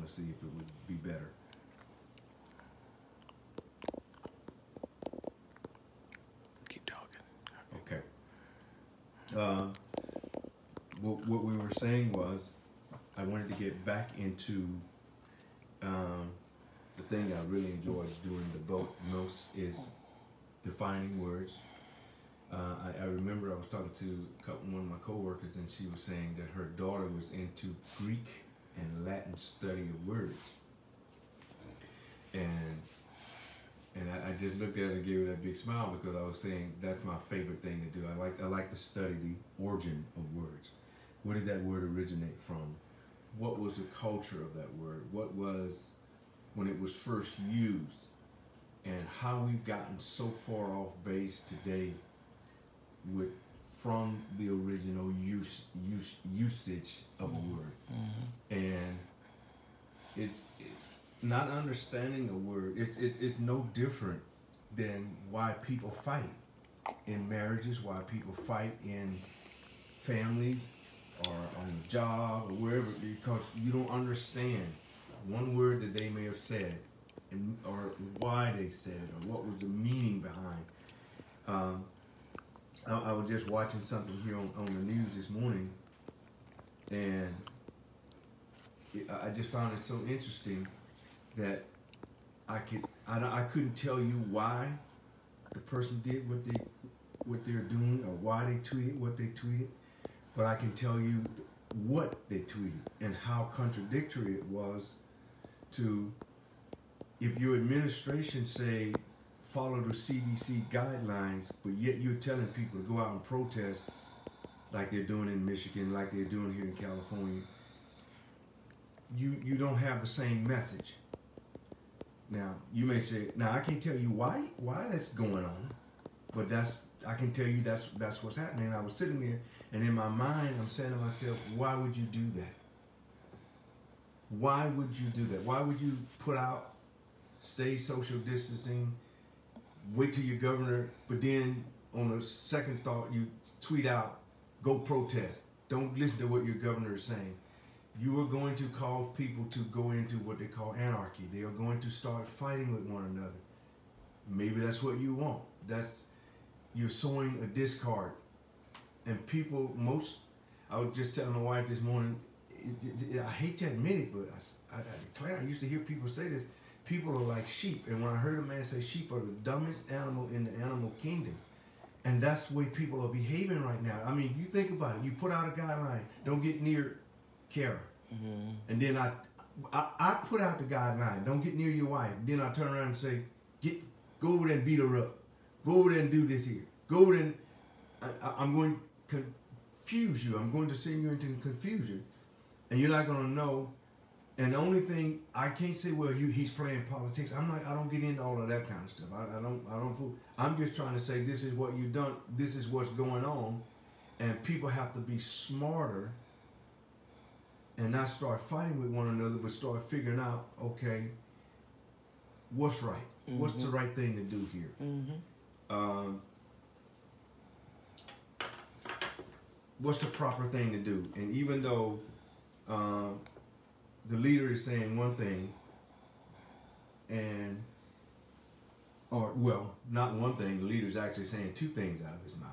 to see if it would be better. Keep talking. Okay. What we were saying was, I wanted to get back into the thing I really enjoyed doing the most is defining words. I remember I was talking to one of my coworkers, and she was saying that her daughter was into Greek and Latin study of words. And I just looked at her and gave her that big smile, because I was saying that's my favorite thing to do. I like to study the origin of words. Where did that word originate from? What was the culture of that word? What was when it was first used? And how we've gotten so far off base today from the original usage of a word. And it's not understanding a word. It's no different than why people fight in marriages, why people fight in families or on the job or wherever, because you don't understand one word that they may have said, or why they said it, or what was the meaning behind. I was just watching something here on the news this morning, and I just found it so interesting that I couldn't tell you why the person did what they're doing, or why they tweeted what they tweeted, but I can tell you what they tweeted and how contradictory it was to, if your administration say follow the CDC guidelines, but yet you're telling people to go out and protest like they're doing in Michigan, like they're doing here in California, you don't have the same message. Now, you may say, now I can't tell you why that's going on, but I can tell you that's what's happening. And I was sitting there, and in my mind, I'm saying to myself, why would you do that? Why would you do that? Why would you put out, stay social distancing, wait till your governor, but then on a second thought, you tweet out, go protest. Don't listen to what your governor is saying. You are going to cause people to go into what they call anarchy. They are going to start fighting with one another. Maybe that's what you want. You're sowing a discord. And people, I was just telling my wife this morning, I hate to admit it, but I declare, I used to hear people say this, people are like sheep. And when I heard a man say sheep are the dumbest animal in the animal kingdom, and that's the way people are behaving right now. I mean, you think about it. You put out a guideline, don't get near Kara. Mm-hmm. And then I put out the guideline, don't get near your wife. Then I turn around and say, go over there and beat her up. Go over there and do this here. Go over there and I'm going to confuse you. I'm going to send you into confusion. And you're not going to know. And the only thing, I can't say, well, he's playing politics. I don't get into all of that kind of stuff. I don't fool. I'm just trying to say, this is what you've done. This is what's going on. And people have to be smarter and not start fighting with one another, but start figuring out, okay, what's right? Mm-hmm. What's the right thing to do here? Mm-hmm. What's the proper thing to do? And even though the leader is saying one thing, not one thing, the leader's actually saying two things out of his mouth.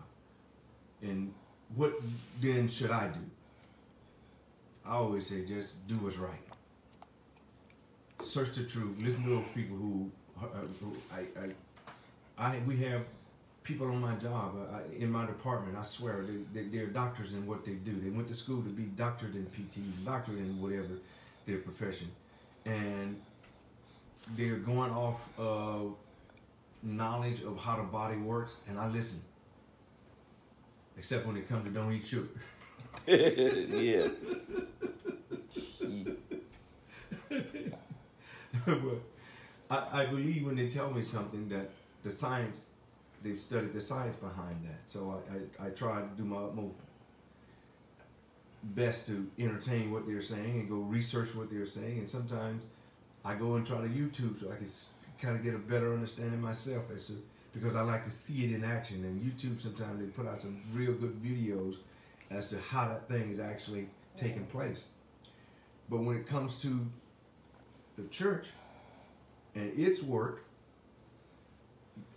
And what then should I do? I always say, just do what's right. Search the truth. Listen to those people who we have people on my job, in my department, I swear, they're doctors in what they do. They went to school to be doctored in PT, doctored in whatever their profession. And they're going off of knowledge of how the body works, and I listen. Except when it comes to don't eat sugar. Yeah. But I believe when they tell me something that they've studied the science behind that. So I try to do my utmost best to entertain what they're saying and go research what they're saying. And sometimes I go and try to YouTube so I can kind of get a better understanding myself because I like to see it in action. And YouTube, sometimes they put out some real good videos as to how that thing is actually taking place. But when it comes to the church and its work,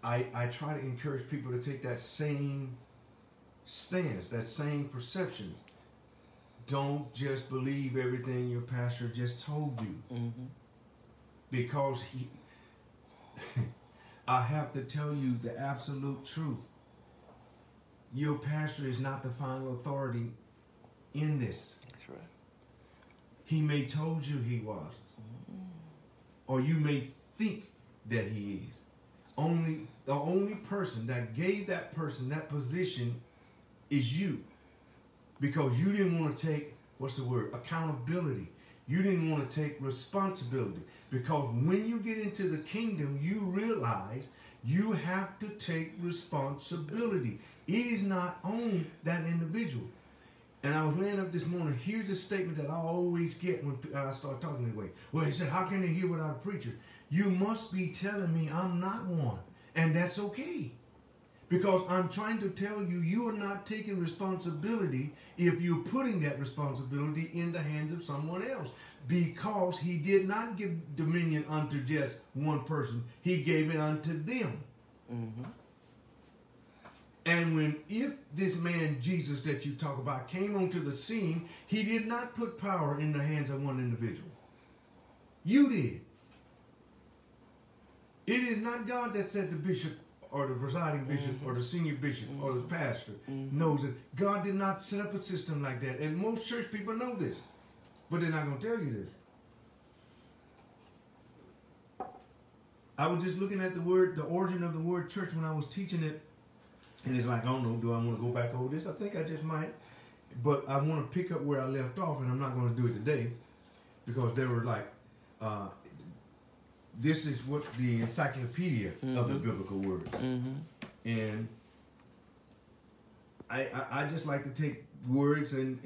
I try to encourage people to take that same stance, that same perception. Don't just believe everything your pastor just told you. Mm-hmm. Because I have to tell you the absolute truth. Your pastor is not the final authority in this. That's right. He may told you he was. Mm-hmm. Or you may think that he is. The only person that gave that person that position is you. Because you didn't want to take, accountability. You didn't want to take responsibility. Because when you get into the kingdom, you realize you have to take responsibility. It is not on that individual. And I was laying up this morning, here's a statement that I always get when I start talking this way. Well, he said, how can they hear without a preacher? You must be telling me I'm not one. And that's okay. Because I'm trying to tell you, you are not taking responsibility if you're putting that responsibility in the hands of someone else. Because he did not give dominion unto just one person. He gave it unto them. Mm-hmm. And if this man, Jesus, that you talk about, came onto the scene, he did not put power in the hands of one individual. You did. It is not God that said the bishop or the presiding bishop or the senior bishop or the pastor knows it. God did not set up a system like that. And most church people know this. But they're not going to tell you this. I was just looking at the origin of the word church when I was teaching it. And it's like, I don't know, do I want to go back over this? I think I just might. But I want to pick up where I left off, and I'm not going to do it today. Because they were like, this is what the encyclopedia of the biblical words. Mm-hmm. And I just like to take words and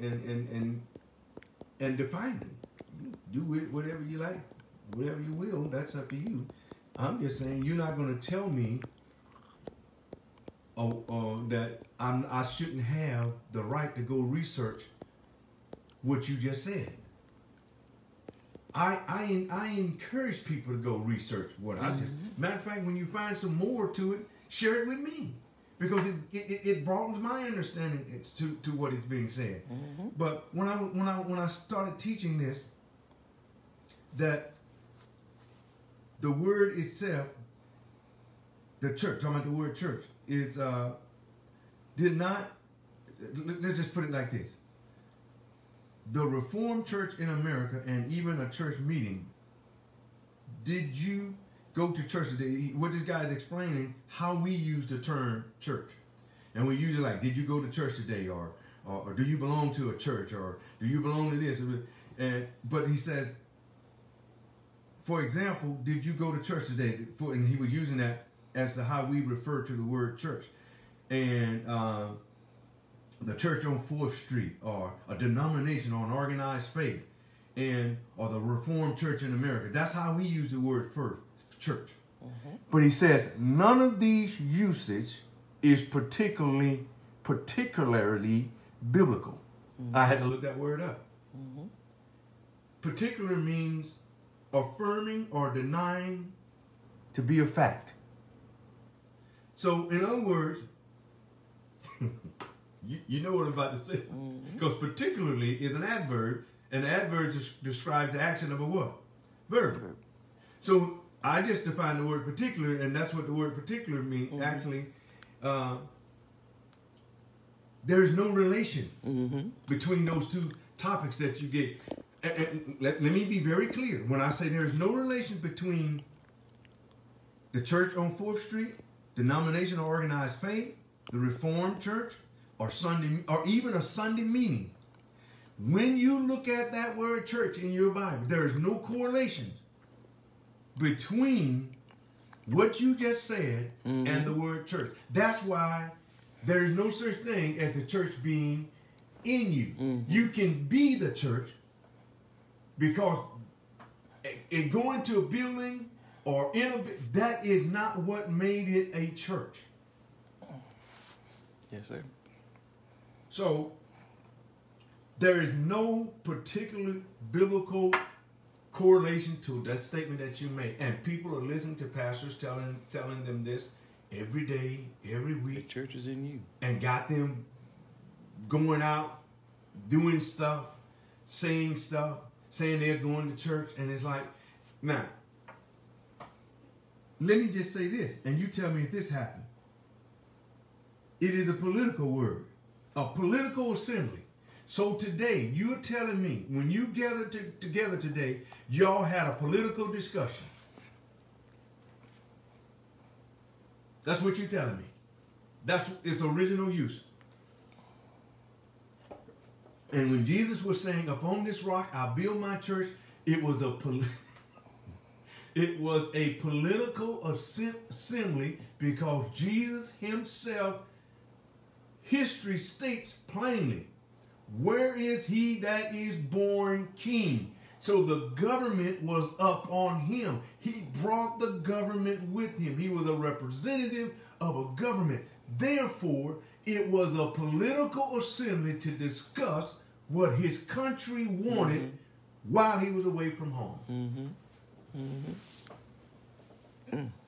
define them. Do with it whatever you like, whatever you will. That's up to you. I'm just saying you're not going to tell me that I shouldn't have the right to go research what you just said. I encourage people to go research what I just. Matter of fact, when you find some more to it, share it with me, because it broadens my understanding to what is being said. Mm-hmm. But when I started teaching this, that the word itself, the church, talking about the word church, is did not. Let's just put it like this. The Reformed Church in America, and even a church meeting, did you go to church today? What this guy is explaining, how we use the term church. And we use it like, did you go to church today? Or do you belong to a church? Or do you belong to this? But he says, for example, did you go to church today? And he was using that as to how we refer to the word church. And the church on 4th Street, or a denomination, or an organized faith, or the Reformed Church in America. That's how we use the word first, church. Mm-hmm. But he says none of these usage is particularly biblical. Mm-hmm. I had to look that word up. Mm-hmm. Particular means affirming or denying to be a fact. So, in other words, you know what I'm about to say. Because particularly is an adverb, and the adverb describes the action of a what? Verb. So I just defined the word particular, and that's what the word particular means. Mm-hmm. Actually, there's no relation between those two topics that you get. And let me be very clear. When I say there's no relation between the church on 4th Street, denomination or organized faith, the Reformed Church, or Sunday, or even a Sunday meeting. When you look at that word church in your Bible, there is no correlation between what you just said and the word church. That's why there is no such thing as the church being in you. Mm-hmm. You can be the church, because in going to a building or that is not what made it a church. Yes, sir. So there is no particular biblical correlation to that statement that you made. And people are listening to pastors telling them this every day, every week. The church is in you. And got them going out, doing stuff, saying they're going to church. And it's like, now, let me just say this, and you tell me if this happened. It is a political word, a political assembly. So today, you're telling me, when you gathered together today, y'all had a political discussion. That's what you're telling me. That's its original use. And when Jesus was saying, upon this rock I'll build my church, it was a political assembly, because Jesus himself, history states plainly, where is he that is born king? So the government was up on him. He brought the government with him. He was a representative of a government. Therefore, it was a political assembly to discuss what his country wanted while he was away from home.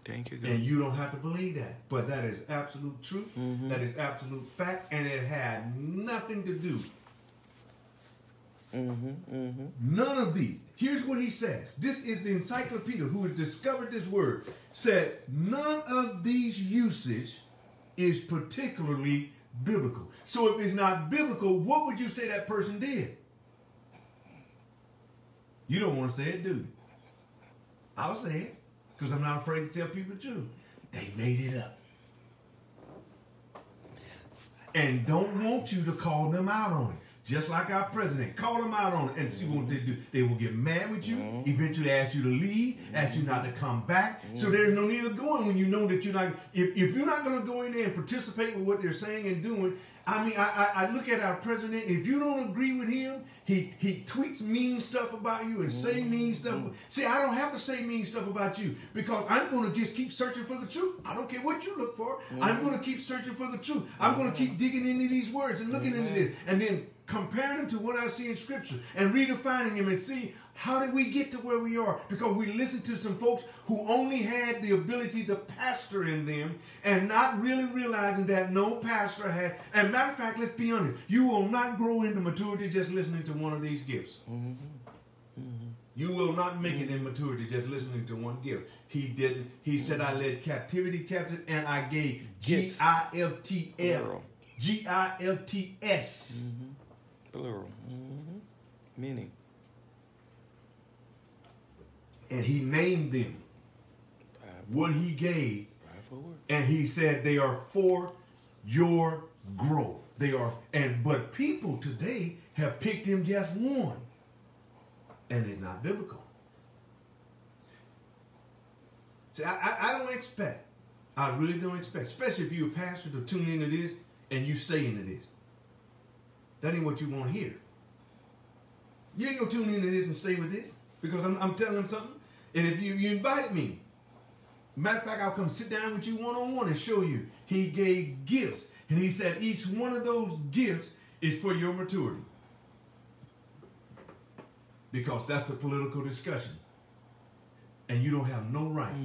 Thank you, God. And you don't have to believe that. But that is absolute truth. That is absolute fact. And it had nothing to do. None of these. Here's what he says. This is the encyclopedia who has discovered this word. Said, none of these usage is particularly biblical. So if it's not biblical, what would you say that person did? You don't want to say it, do you? I'll say it, because I'm not afraid to tell people the truth. They made it up. And don't want you to call them out on it. Just like our president. Call them out on it and see what they do. They will get mad with you, eventually ask you to leave, ask you not to come back. So there's no need of going when you know that you're not, if you're not going to go in there and participate with what they're saying and doing. I mean, I look at our president. If you don't agree with him, he tweets mean stuff about you and say mean stuff. See, I don't have to say mean stuff about you, because I'm going to just keep searching for the truth. I don't care what you look for. I'm going to keep searching for the truth. I'm going to keep digging into these words and looking into this, and then comparing them to what I see in Scripture and redefining them and see how did we get to where we are, because we listened to some folks who only had the ability to pastor in them and not really realizing that no pastor had. And matter of fact, let's be honest, you will not grow into maturity just listening to one of these gifts. You will not make it in maturity just listening to one gift. He didn't. He said, I led captivity captive and I gave G-I-F-T-L. G-I-F-T-S. Plural. Meaning. And he named them what he gave. And he said they are for your growth. They are, but people today have picked him just one. And it's not biblical. See, I don't expect, I really don't expect, especially if you're a pastor, to tune into this and you stay into this. That ain't what you want to hear. You ain't going to tune into this and stay with this, because I'm telling them something. And if you invited me, matter of fact, I'll come sit down with you one-on-one and show you. He gave gifts. And he said each one of those gifts is for your maturity. Because that's the political discussion. And you don't have no right.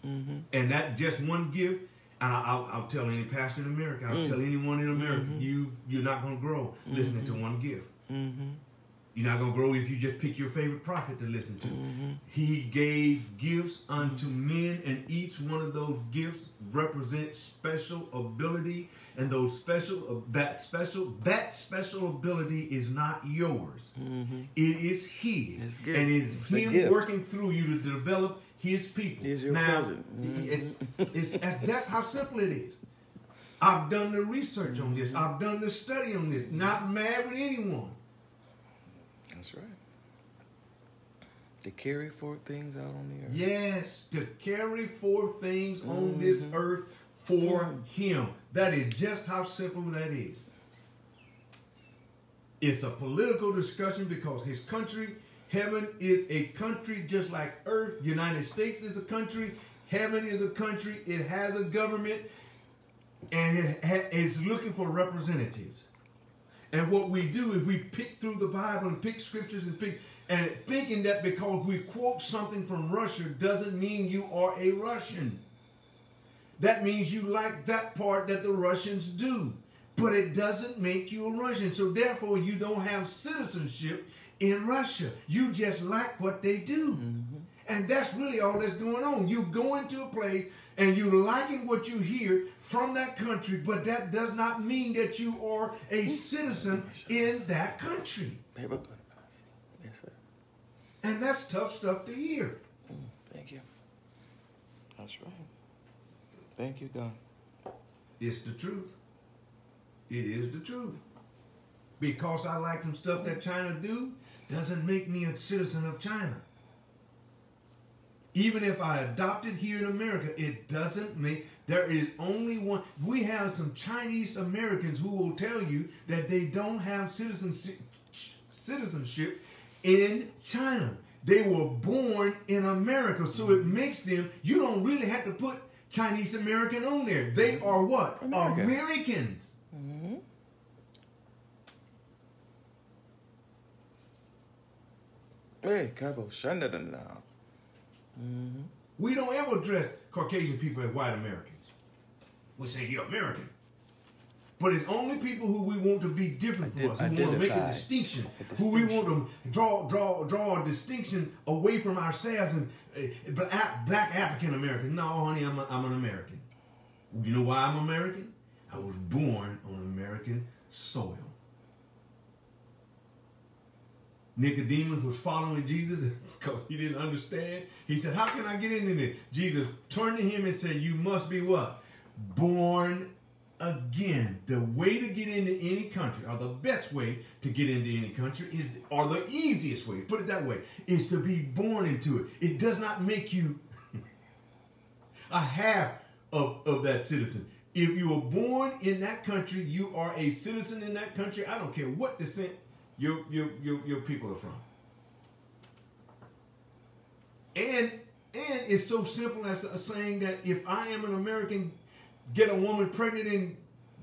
And that just one gift, and I'll tell any pastor in America, I'll tell anyone in America, you're not going to grow listening to one gift. You're not going to grow if you just pick your favorite prophet to listen to. He gave gifts unto men, and each one of those gifts represents special ability, and those that special ability is not yours. It is his, and it is him working through you to develop his people. Now, that's how simple it is. I've done the research on this. I've done the study on this. Not mad with anyone. That's right. To carry forth things out on the earth. Yes, to carry forth things on this earth for him. That is just how simple that is. It's a political discussion because his country, heaven is a country just like earth. United States is a country. Heaven is a country. It has a government, and it's looking for representatives. And what we do is we pick through the Bible and pick scriptures and pick And thinking that because we quote something from Russia doesn't mean you are a Russian. That means you like that part that the Russians do. But it doesn't make you a Russian. So therefore, you don't have citizenship in Russia. You just like what they do. Mm-hmm. And that's really all that's going on. You go into a place and you liking what you hear from that country, but that does not mean that you are a citizen in that country. Yes, sir. And that's tough stuff to hear. Thank you. That's right. Thank you, God. It's the truth. It is the truth. Because I like some stuff that China do, doesn't make me a citizen of China. Even if I adopt it here in America, it doesn't make... There is only one... We have some Chinese Americans who will tell you that they don't have citizenship in China. They were born in America, so it makes them... You don't really have to put Chinese American on there. They are what? Americans. Mm-hmm. Hey, Cabo, shunda now. Mm-hmm. We don't ever address Caucasian people as white Americans. We say you're American. But it's only people who we want to be different from us, who want to make a distinction, who we want to draw a distinction away from ourselves and black African Americans. No, honey, I'm an American. You know why I'm American? I was born on American soil. Nicodemus was following Jesus because he didn't understand. He said, how can I get into this? Jesus turned to him and said, you must be what? Born again. The way to get into any country, or the best way to get into any country, or the easiest way, put it that way, is to be born into it. It does not make you a half of that citizen. If you were born in that country, you are a citizen in that country. I don't care what descent your people are from. And it's so simple as saying that if I am an American, get a woman pregnant in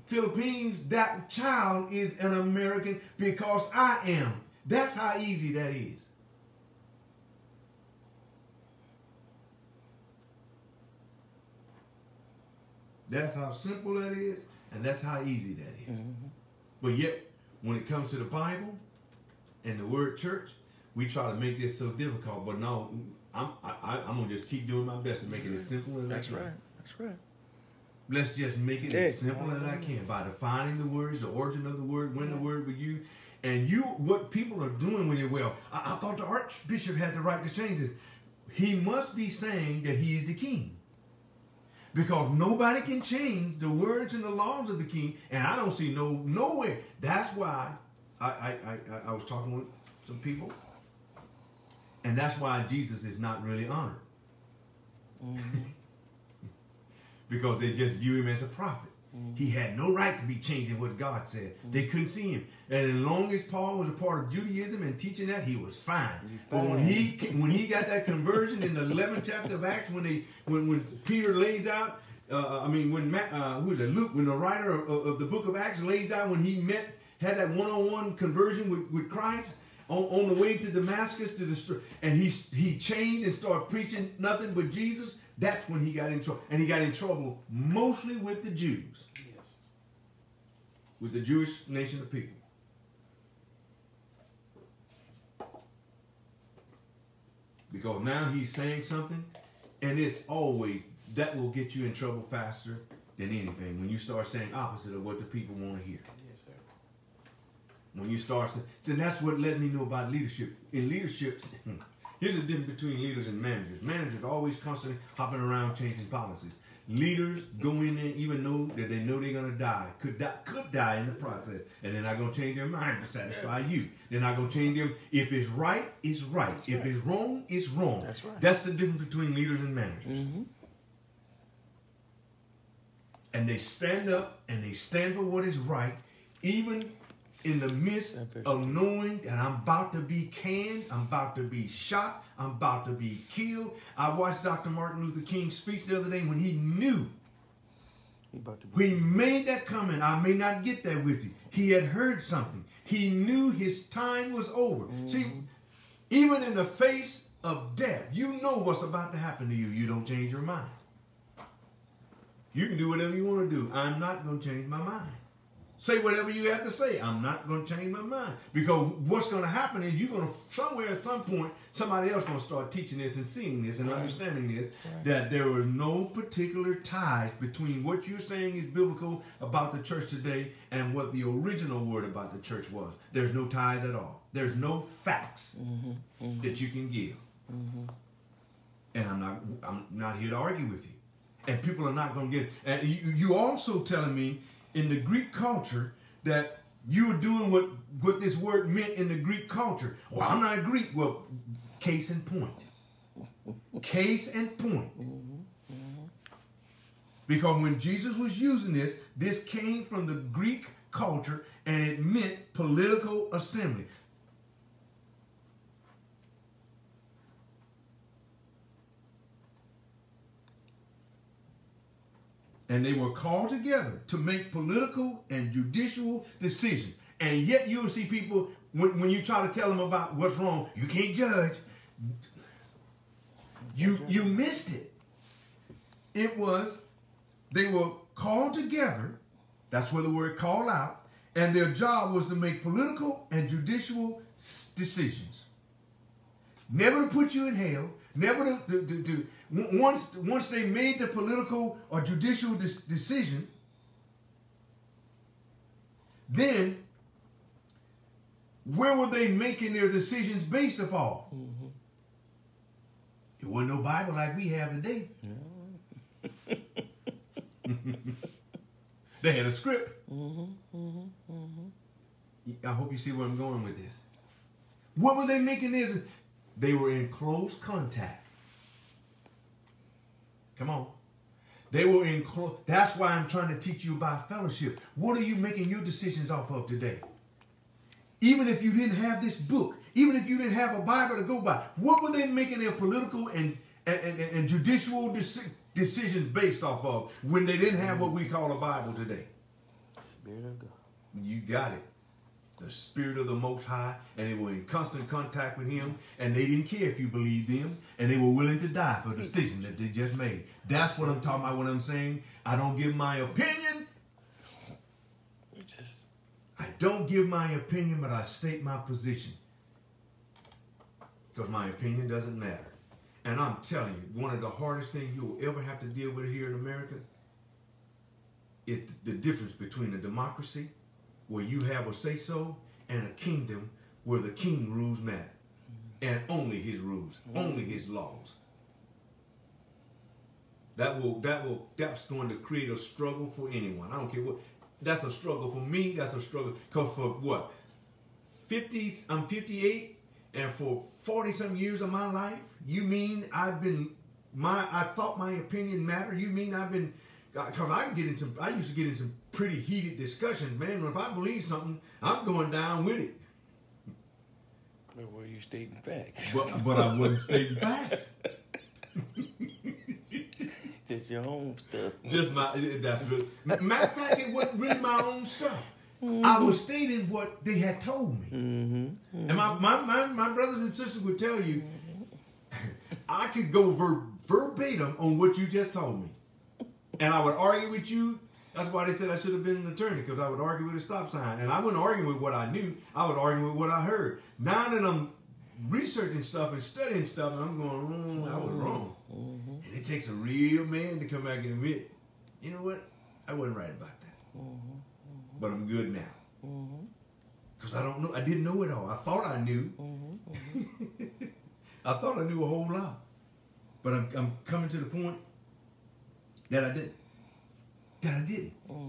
Philippines, that child is an American because I am. That's how easy that is. That's how simple that is, and that's how easy that is. Mm-hmm. But yet, when it comes to the Bible and the word church, we try to make this so difficult. But no, I'm going to just keep doing my best to make it as simple as I can. That's right. Let's just make it as simple as I can by defining the words, the origin of the word, when the word was used. And what people are doing when they're, I thought the archbishop had the right to change this. He must be saying that he is the king. Because nobody can change the words and the laws of the king, and I don't see no way. That's why I was talking with some people, and that's why Jesus is not really honored. Mm-hmm. Because they just view him as a prophet. Mm-hmm. He had no right to be changing what God said. Mm-hmm. They couldn't see him. And as long as Paul was a part of Judaism and teaching that, he was fine. But when he got that conversion in the 11th chapter of Acts, when Peter lays out, Luke, when the writer of the book of Acts lays out when he had that one-on-one conversion with Christ on the way to Damascus and he changed and started preaching nothing but Jesus. That's when he got in trouble. And he got in trouble mostly with the Jews. Yes. With the Jewish nation of people. Because now he's saying something, and it's always, that will get you in trouble faster than anything. When you start saying opposite of what the people want to hear. Yes, sir. When you start saying, that's what let me know about leadership. In leadership, here's the difference between leaders and managers. Managers are always constantly hopping around changing policies. Leaders go in there even though that they know they're going to die. Could die in the process. And they're not going to change their mind to satisfy you. They're not going to change them. If it's right, it's right. That's if it's wrong, it's wrong. That's right. That's the difference between leaders and managers. Mm-hmm. And they stand up and they stand for what is right, even in the midst of knowing that I'm about to be canned, I'm about to be shot, I'm about to be killed. I watched Dr. Martin Luther King's speech the other day when he knew. He made that comment, I may not get that with you. He had heard something. He knew his time was over. Mm-hmm. See, Even in the face of death, you know what's about to happen to you. You don't change your mind. You can do whatever you want to do. I'm not going to change my mind. Say whatever you have to say. I'm not going to change my mind. Because what's going to happen is you're going to, somewhere at some point, somebody else going to start teaching this and seeing this and understanding this, that there are no particular ties between what you're saying is biblical about the church today and what the original word about the church was. There's no ties at all. There's no facts that you can give. And I'm not here to argue with you. And people are not going to get it. And you also telling me in the Greek culture that you were doing what this word meant in the Greek culture. Well, I'm not Greek. Well, case in point. Case in point. Because when Jesus was using this came from the Greek culture and it meant political assembly. And they were called together to make political and judicial decisions. And yet you'll see people, when you try to tell them about what's wrong, you can't judge. You missed it. They were called together, that's where the word call out, and their job was to make political and judicial decisions. Never to put you in hell, never to once they made the political or judicial decision, then where were they making their decisions based upon? It wasn't no Bible like we have today. They had a script. I hope you see where I'm going with this. What were they making theirs? They were in close contact. Come on. They were in close. That's why I'm trying to teach you about fellowship. What are you making your decisions off of today? Even if you didn't have this book, even if you didn't have a Bible to go by, what were they making their political and judicial decisions based off of when they didn't have what we call a Bible today? Spirit of God. You got it. The Spirit of the Most High, and they were in constant contact with Him, and they didn't care if you believed them, and they were willing to die for a decision that they just made. That's what I'm talking about when I'm saying I don't give my opinion. I don't give my opinion, but I state my position. Because my opinion doesn't matter. And I'm telling you, one of the hardest things you'll ever have to deal with here in America is the difference between a democracy where you have a say-so and a kingdom where the king rules matter. And only his rules, only his laws. That's going to create a struggle for anyone. I don't care what. That's a struggle for me. That's a struggle. Because for what? I'm 58, and for 40-some years of my life, you mean I thought my opinion mattered? You mean I've been, because I used to get in some pretty heated discussions, man. If I believe something, I'm going down with it. But were you stating facts? But I wasn't stating facts. Just your own stuff. Just matter of fact, it wasn't really my own stuff. I was stating what they had told me. And my brothers and sisters would tell you, I could go verbatim on what you just told me. And I would argue with you. That's why they said I should have been an attorney, because I would argue with a stop sign. And I wouldn't argue with what I knew. I would argue with what I heard. Now that I'm researching stuff and studying stuff, and I'm going, I was wrong. And it takes a real man to come back and admit, you know what? I wasn't right about that. But I'm good now. Because I don't know. I didn't know it all. I thought I knew. I thought I knew a whole lot. But I'm coming to the point that I didn't.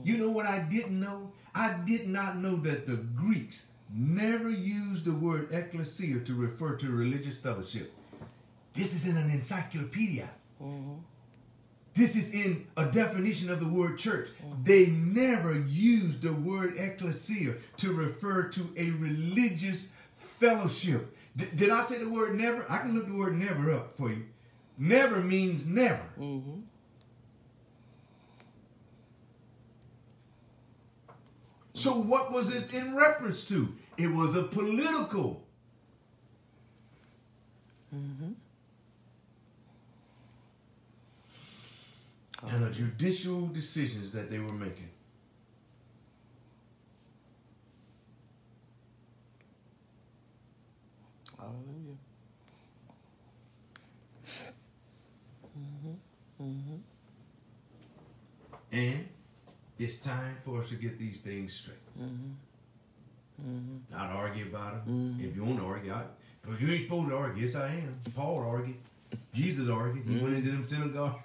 You know what I didn't know? I did not know that the Greeks never used the word ecclesia to refer to religious fellowship. This is in an encyclopedia. This is in a definition of the word church. They never used the word ecclesia to refer to a religious fellowship. Did I say the word never? I can look the word never up for you. Never means never. So what was it in reference to? It was a political Mm-hmm. And the judicial decisions that they were making. Hallelujah. Mm-hmm. Mm-hmm. And it's time for us to get these things straight. Mm-hmm. Mm-hmm. Not argue about them. Mm-hmm. If you want to argue, but you ain't supposed to argue. Yes, I am. Paul argued. Jesus argued. He went into them synagogues.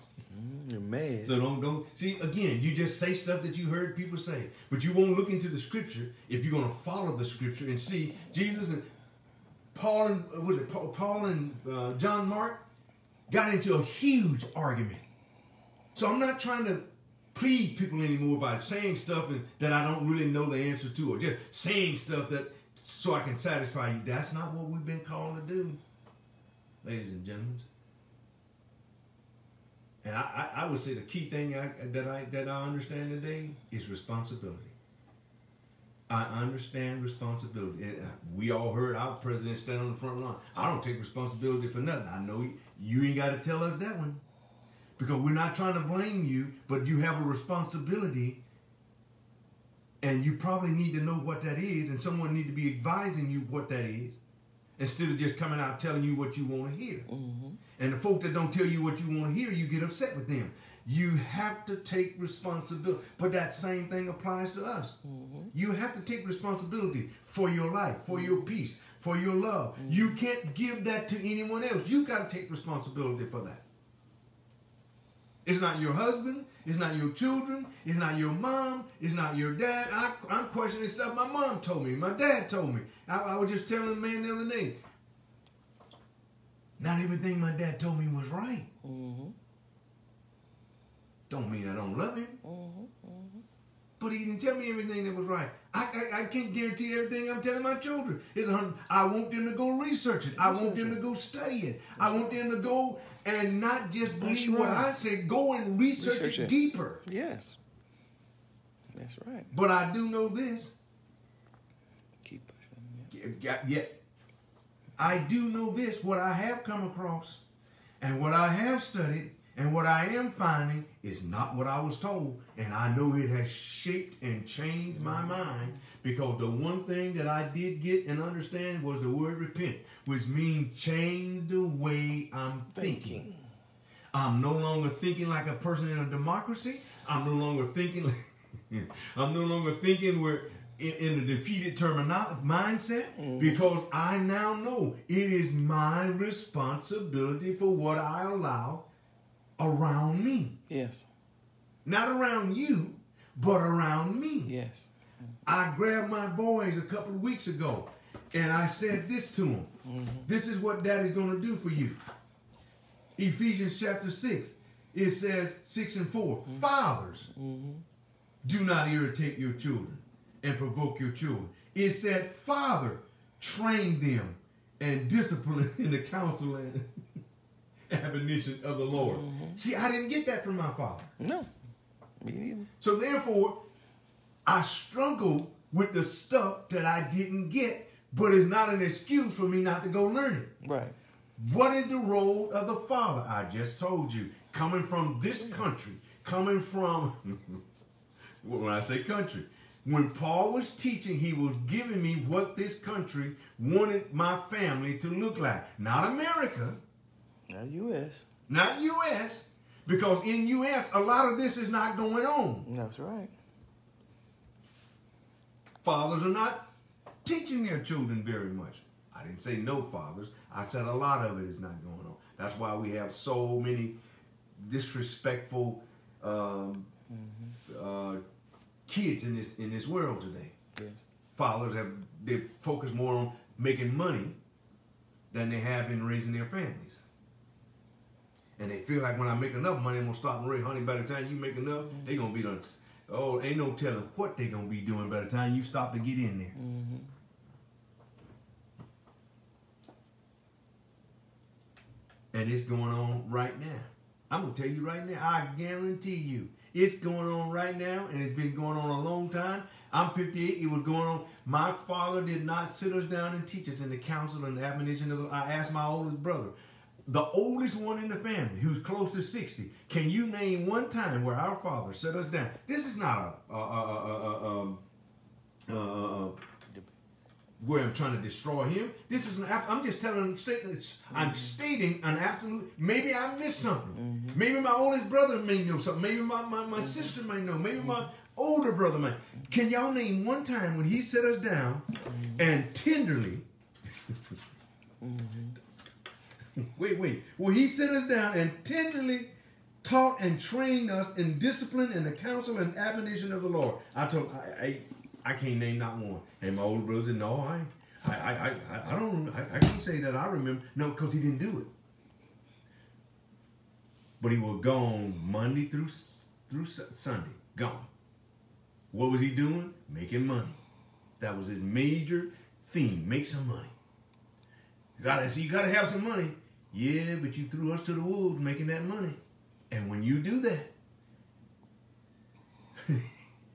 You're mad. So don't see again. You just say stuff that you heard people say, but you won't look into the scripture if you're going to follow the scripture and see Jesus and Paul and Paul and John Mark got into a huge argument. So I'm not trying to please people anymore by saying stuff that I don't really know the answer to, or just saying stuff that so I can satisfy you. That's not what we've been called to do, ladies and gentlemen. And I would say the key thing that I understand today is responsibility. I understand responsibility. And we all heard our president stand on the front line. I don't take responsibility for nothing. I know you ain't got to tell us that one. Because we're not trying to blame you, but you have a responsibility. And you probably need to know what that is. And someone need to be advising you what that is. Instead of just coming out telling you what you want to hear. Mm-hmm. And the folk that don't tell you what you want to hear, you get upset with them. You have to take responsibility. But that same thing applies to us. Mm-hmm. You have to take responsibility for your life, for your peace, for your love. Mm-hmm. You can't give that to anyone else. You got to take responsibility for that. It's not your husband. It's not your children. It's not your mom. It's not your dad. I'm questioning stuff my mom told me. My dad told me. I was just telling the man the other day. Not everything my dad told me was right. Mm-hmm. Don't mean I don't love him. Mm-hmm. Mm-hmm. But he didn't tell me everything that was right. I can't guarantee everything I'm telling my children. I want them to go research it. I want them to go study it. I want them to go and not just believe what I say. Go and research it deeper. Yes. That's right. But I do know this. Keep pushing. Yeah. I do know this. What I have come across and what I have studied and what I am finding is not what I was told. And I know it has shaped and changed my mind, because the one thing that I did get and understand was the word repent, which means change the way I'm thinking. I'm no longer thinking like a person in a democracy. I'm no longer thinking we're in a defeated mindset, because I now know it is my responsibility for what I allow around me. Yes. Not around you, but around me. Yes. I grabbed my boys a couple of weeks ago and I said this to them. Mm-hmm. This is what Daddy's going to do for you. Ephesians chapter 6. It says 6 and 4. Mm-hmm. Fathers, do not irritate your children and provoke your children. It said, Father, train them and discipline in the counsel and admonition of the Lord. Mm-hmm. See, I didn't get that from my father. No, me neither. So therefore, I struggle with the stuff that I didn't get, but it's not an excuse for me not to go learn it. Right. What is the role of the father? I just told you. Coming from this country, coming from, when I say country, when Paul was teaching, he was giving me what this country wanted my family to look like. Not America. Not U.S. Not U.S. Because in U.S., a lot of this is not going on. That's right. Fathers are not teaching their children very much. I didn't say no fathers. I said a lot of it is not going on. That's why we have so many disrespectful kids in this world today. Yes. Fathers they focus more on making money than they have in raising their families. And they feel like when I make enough money, I'm going to stop and raise. Honey, by the time you make enough, they're going to be done. Oh, ain't no telling what they're going to be doing by the time you stop to get in there. Mm-hmm. And it's going on right now. I'm going to tell you right now, I guarantee you, it's going on right now, and it's been going on a long time. I'm 58. It was going on. My father did not sit us down and teach us in the counsel and the admonition of the, I asked my oldest brother, the oldest one in the family, who's close to 60, can you name one time where our father set us down? This is not where I'm trying to destroy him. This is I'm just telling him, I'm stating an absolute, maybe I missed something. Maybe my oldest brother may know something. Maybe my sister may know. Maybe my older brother might. Can y'all name one time when he set us down and tenderly, wait, when he set us down and tenderly taught and trained us in discipline and the counsel and admonition of the Lord? I told I can't name not one. And my older brother said, no, I can't say that I remember. No, because he didn't do it. But he was gone Monday through Sunday. Gone. What was he doing? Making money. That was his major theme. Make some money. You gotta have some money. Yeah, but you threw us to the wolves making that money. And when you do that,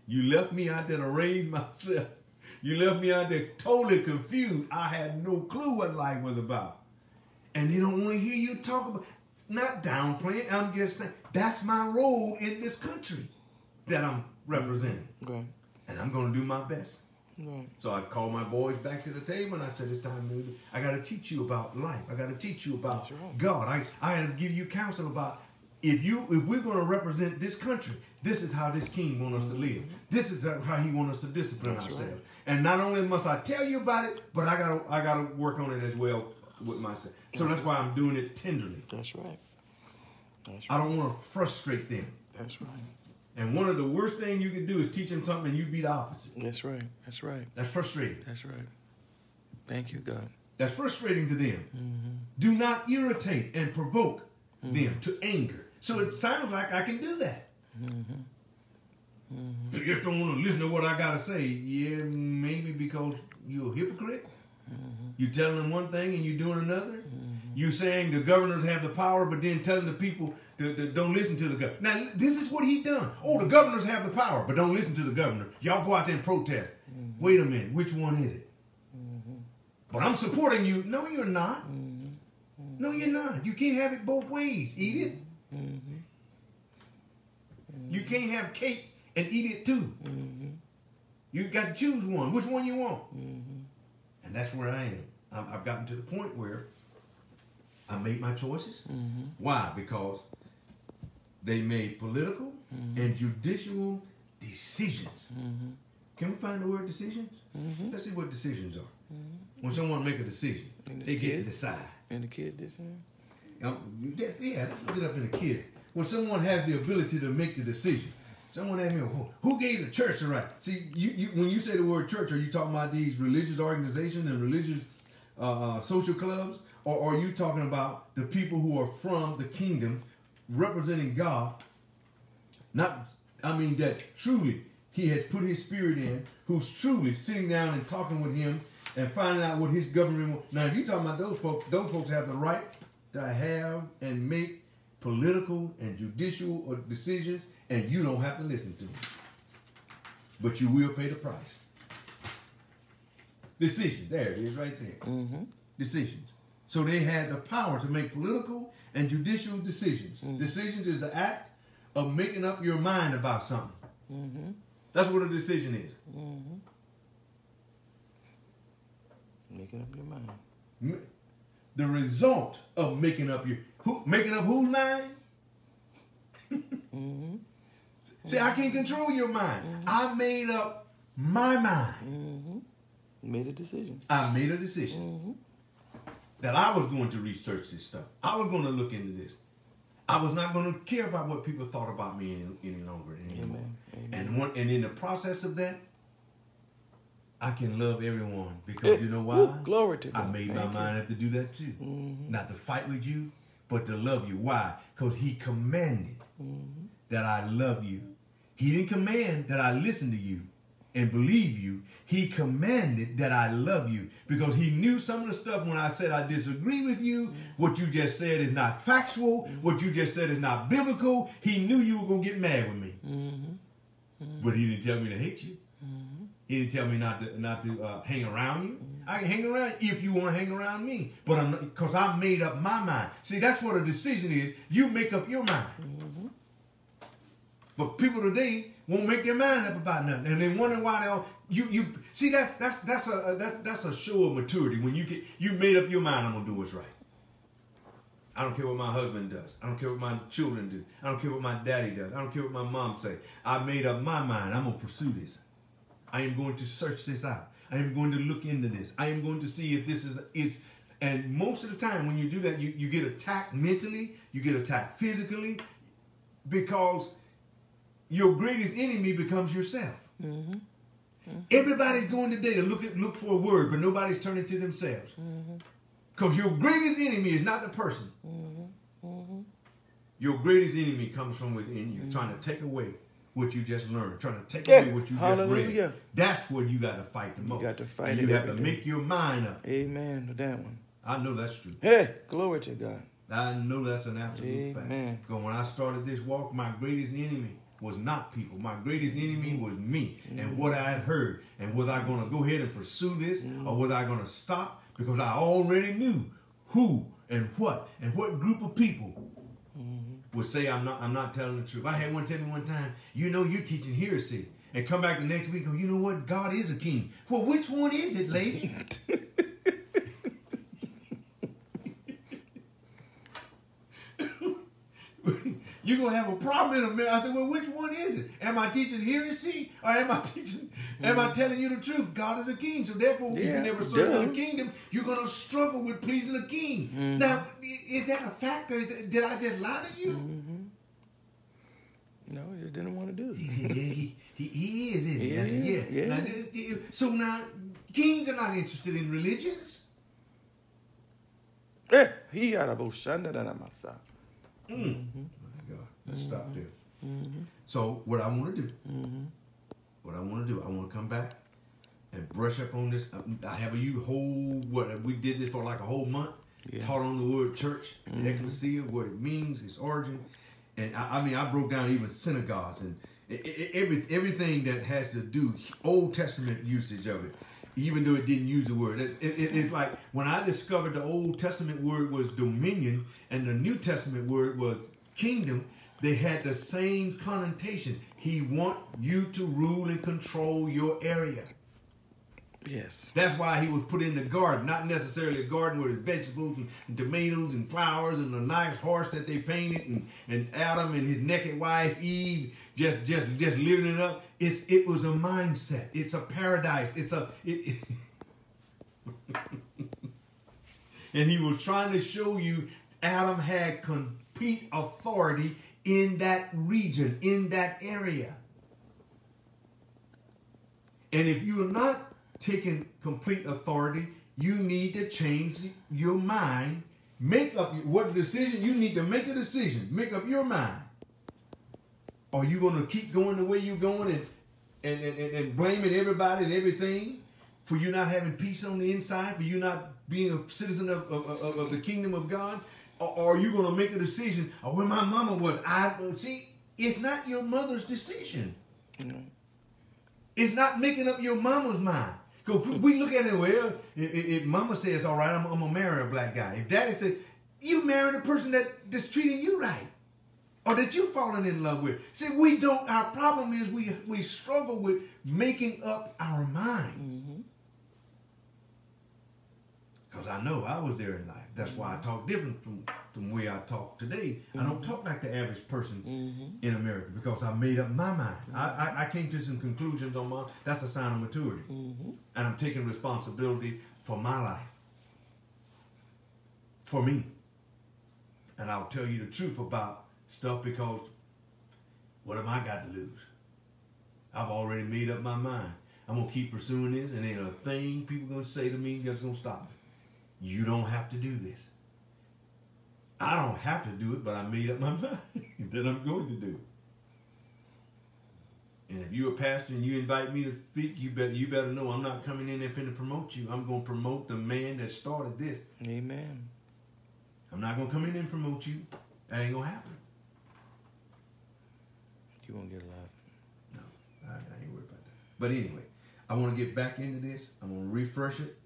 you left me out there to raise myself. You left me out there totally confused. I had no clue what life was about. And they don't want to hear you talk about, not downplaying, I'm just saying, that's my role in this country that I'm representing. Right. And I'm going to do my best. Right. So I called my boys back to the table and I said, it's time I got to teach you about life. I got to teach you about God. I got to give you counsel about if we're going to represent this country, this is how this king wants us to live. This is how he wants us to discipline ourselves. Right. And not only must I tell you about it, but I gotta work on it as well with myself. So that's why I'm doing it tenderly. That's right. I don't want to frustrate them. That's right. And one of the worst things you can do is teach them something and you be the opposite. That's right. That's right. That's frustrating. That's right. Thank you, God. That's frustrating to them. Do not irritate and provoke them to anger. So it sounds like I can do that. You just don't want to listen to what I got to say. Yeah, maybe because you're a hypocrite. You're telling them one thing and you're doing another. You're saying the governors have the power, but then telling the people to don't listen to the governor. Now, this is what he done. Oh, the governors have the power, but don't listen to the governor. Y'all go out there and protest. Wait a minute. Which one is it? But I'm supporting you. No, you're not. No, you're not. You can't have it both ways. Eat it. You can't have cake and eat it too. You got to choose one. Which one you want? And that's where I am. I've gotten to the point where I made my choices. Why? Because they made political and judicial decisions. Can we find the word decisions? Let's see what decisions are. When someone make a decision, they get to decide. And the kid decision? Yeah, let's look it up in the kid. When someone has the ability to make the decision, someone asked me, who gave the church the right? See, when you say the word church, are you talking about these religious organizations and religious social clubs? Or are you talking about the people who are from the kingdom representing God? That truly he has put his spirit in, who's truly sitting down and talking with him and finding out what his government wants. Now, if you're talking about those folks have the right to have and make political and judicial decisions, and you don't have to listen to them. But you will pay the price. Decisions. There it is right there. Decisions. So they had the power to make political and judicial decisions. Decisions is the act of making up your mind about something. That's what a decision is. Making up your mind. The result of making up whose mind? See, I can't control your mind. I made up my mind. Made a decision. I made a decision that I was going to research this stuff. I was going to look into this. I was not going to care about what people thought about me any longer anymore. Amen. And in the process of that, I can love everyone because you know why? Glory to God. I made my mind up to do that too. Not to fight with you, but to love you. Why? Because he commanded that I love you. He didn't command that I listen to you and believe you. He commanded that I love you, because he knew some of the stuff when I said I disagree with you, what you just said is not factual, what you just said is not biblical. He knew you were going to get mad with me. But he didn't tell me to hate you. He didn't tell me not to hang around you. I can hang around if you want to hang around me, but I'm not, because I made up my mind. See, that's what a decision is. You make up your mind. But people today won't make their mind up about nothing, and they wonder why they all. You see that's a show of maturity when you made up your mind. I'm gonna do what's right. I don't care what my husband does. I don't care what my children do. I don't care what my daddy does. I don't care what my mom say. I made up my mind. I'm gonna pursue this. I am going to search this out. I am going to look into this. I am going to see if this is. And most of the time when you do that, you get attacked mentally. You get attacked physically, because your greatest enemy becomes yourself. Everybody's going today to look for a word, but nobody's turning to themselves. Because your greatest enemy is not the person. Your greatest enemy comes from within you, trying to take away what you just learned, trying to take away what you just read. That's where you got to fight the most. You got to fight and it. You have to make your mind up. Amen to that one. I know that's true. Hey, glory to God. I know that's an absolute fact. Because when I started this walk, my greatest enemy was not people. My greatest enemy was me and what I had heard. And was I going to go ahead and pursue this, or was I going to stop? Because I already knew who and what group of people would say I'm not telling the truth. I had one tell me one time, you're teaching heresy. And come back the next week and go, you know what? God is a king. Well, which one is it, lady? You're going to have a problem in a minute. I said, well, which one is it? Am I teaching heresy, or am I telling you the truth? God is a king. So therefore, if you never serve in the kingdom, you're going to struggle with pleasing the king. Now, is that a factor? Did I just lie to you? No, he just didn't want to do it. He is, isn't he? Yeah. Now, so now, kings are not interested in religions. He got a bushanda that I'm Let's stop there. So what I want to do, I want to come back and brush up on this. I have we did this for like a whole month. Taught on the word church, the ecclesia, what it means, its origin. And I broke down even synagogues and everything that has to do, Old Testament usage of it, even though it didn't use the word. It's like when I discovered the Old Testament word was dominion and the New Testament word was kingdom, they had the same connotation. He wants you to rule and control your area. Yes. That's why he was put in the garden, not necessarily a garden with vegetables and tomatoes and flowers and a nice horse that they painted and Adam and his naked wife Eve just living it up. It was a mindset. It's a paradise. And he was trying to show you Adam had complete authority in that region, in that area. And if you're not taking complete authority, you need to change your mind. Make up what decision. You need to make a decision. Make up your mind. Are you going to keep going the way you're going and blaming everybody and everything for you not having peace on the inside, for you not being a citizen of the kingdom of God? Or are you going to make a decision of where my mama was? See, it's not your mother's decision. It's not making up your mama's mind. Because we look at it, well, if mama says, all right, I'm going to marry a black guy. If daddy said, you married a person that's treating you right. Or that you've fallen in love with. See, our problem is we struggle with making up our minds. Because I know I was there in life. That's why I talk different from the way I talk today. I don't talk like the average person in America because I made up my mind. I came to some conclusions on my, that's a sign of maturity. And I'm taking responsibility for my life. For me. And I'll tell you the truth about stuff because what have I got to lose? I've already made up my mind. I'm going to keep pursuing this and ain't a thing people going to say to me that's going to stop me. You don't have to do this. I don't have to do it, but I made up my mind that I'm going to do And if you're a pastor and you invite me to speak, you better know I'm not coming in there finna promote you. I'm going to promote the man that started this. Amen. I'm not going to come in there and promote you. That ain't going to happen. You won't get a lot. No, I ain't worried about that. But anyway, I want to get back into this. I'm going to refresh it.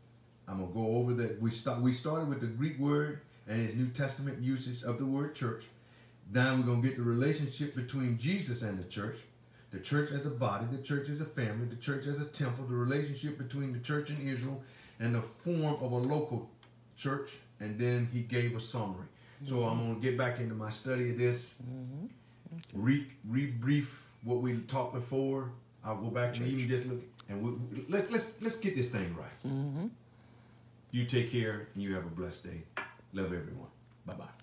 I'm going to go over that. We started with the Greek word and his New Testament usage of the word church. Now we're going to get the relationship between Jesus and the church as a body, the church as a family, the church as a temple, the relationship between the church and Israel, and the form of a local church. And then he gave a summary. So I'm going to get back into my study of this, rebrief what we talked before. I'll go back and even just look, and let's get this thing right. You take care, and you have a blessed day. Love everyone. Bye-bye.